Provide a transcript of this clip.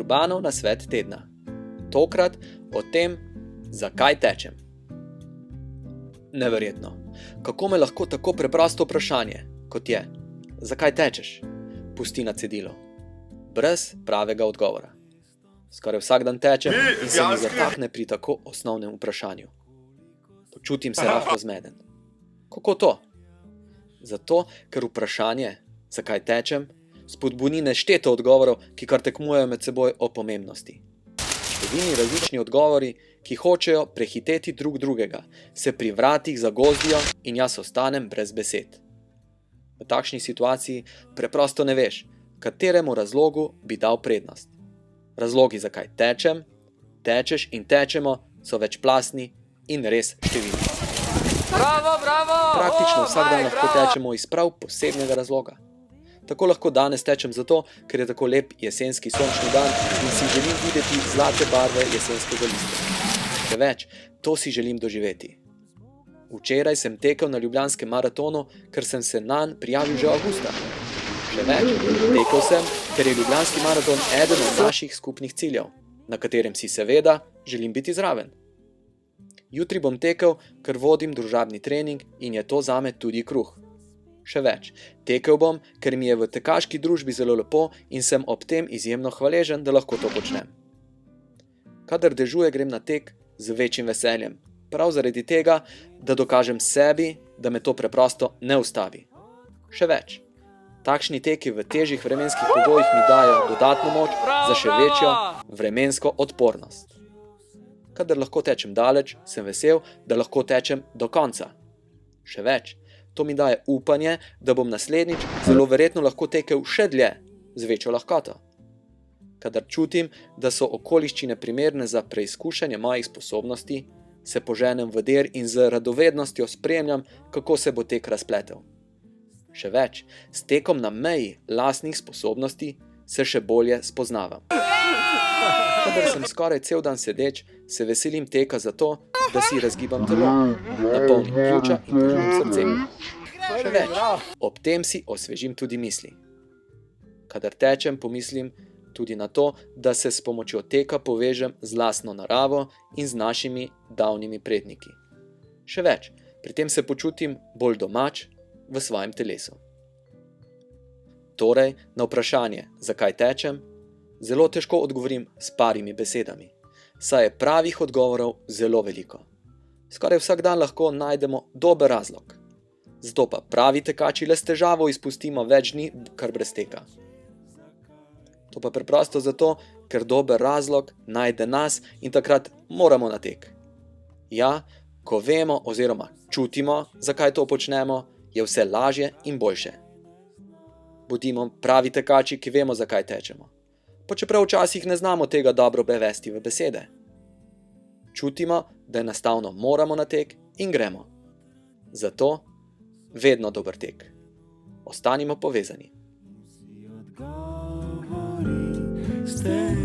Urbanov nasvet tedna. Tokrat o tem, zakaj tečem. Neverjetno. Kako me lahko tako preprosto vprašanje, kot je, zakaj tečeš, pusti na cedilu, brez pravega odgovora. Skoraj vsak dan tečem in se mi zatakne pri tako osnovnem vprašanju. Počutim se rahlo zmeden. Kako to? Zato, ker vprašanje, zakaj tečem, spodbudi nešteto odgovorov, ki kar tekmujejo med seboj o pomembnosti. Številni različni odgovori, ki hočejo prehiteti drug drugega, se pri vratih zagozdijo in jaz ostanem brez besed. V takšni situaciji preprosto ne veš, kateremu razlogu bi dal prednost. Razlogi, zakaj tečem, tečeš in tečemo, so večplastni in res številni. Bravo, bravo! Praktično vsak dan lahko tečemo iz prav posebnega razloga. Tako lahko danes tečem zato, ker je tako lep jesenski sončni dan in si želim videti zlate barve jesenskega lista. Še več, to si želim doživeti. Včeraj sem tekel na ljubljanskem maratonu, ker sem se nanj prijavil že avgusta. Še več, tekel sem, ker je ljubljanski maraton eden od naših skupnih ciljev, na katerem si seveda želim biti zraven. Jutri bom tekel, ker vodim družabni trening in je to zame tudi kruh. Še več, tekel bom, ker mi je v tekaški družbi zelo lepo in sem ob tem izjemno hvaležen, da lahko to počnem. Kadar dežuje, grem na tek z večjim veseljem, prav zaradi tega, da dokažem sebi, da me to preprosto ne ustavi. Še več, takšni teki v težjih vremenskih pogojih mi dajo dodatno moč za še večjo vremensko odpornost. Kadar lahko tečem daleč, sem vesel, da lahko tečem do konca. Še več, to mi daje upanje, da bom naslednjič zelo verjetno lahko tekel še dlje, z večjo lahkoto. Kadar čutim, da so okoliščine primerne za preizkušanje mojih sposobnosti, se poženem v dir in z radovednostjo spremljam, kako se bo tek razpletel. Še več, s tekom na meji lastnih sposobnosti se še bolje spoznavam. Kadar sem skoraj cel dan sedeč, se veselim teka zato, da si razgibam telo, napolnim pljuča in poživim srce. Še več, ob tem si osvežim tudi misli. Kadar tečem, pomislim tudi na to, da se s pomočjo teka povežem z lastno naravo in z našimi davnimi predniki. Še več, pri tem se počutim bolj domač v svojem telesu. Torej, na vprašanje, zakaj tečem, zelo težko odgovorim s parimi besedami, saj je pravih odgovorov zelo veliko. Skoraj vsak dan lahko najdemo dober razlog. Zato pa pravi tekači le s težavo izpustimo več dni kar brez teka. To pa preprosto zato, ker dober razlog najde nas in takrat moramo na tek. Ja, ko vemo oziroma čutimo, zakaj to počnemo, je vse lažje in boljše. Bodimo pravi tekači, ki vemo, zakaj tečemo. Pa čeprav včasih ne znamo tega dobro prevesti v besede. Čutimo, da enostavno moramo na tek in gremo. Zato vedno dober tek. Ostanimo povezani. Stay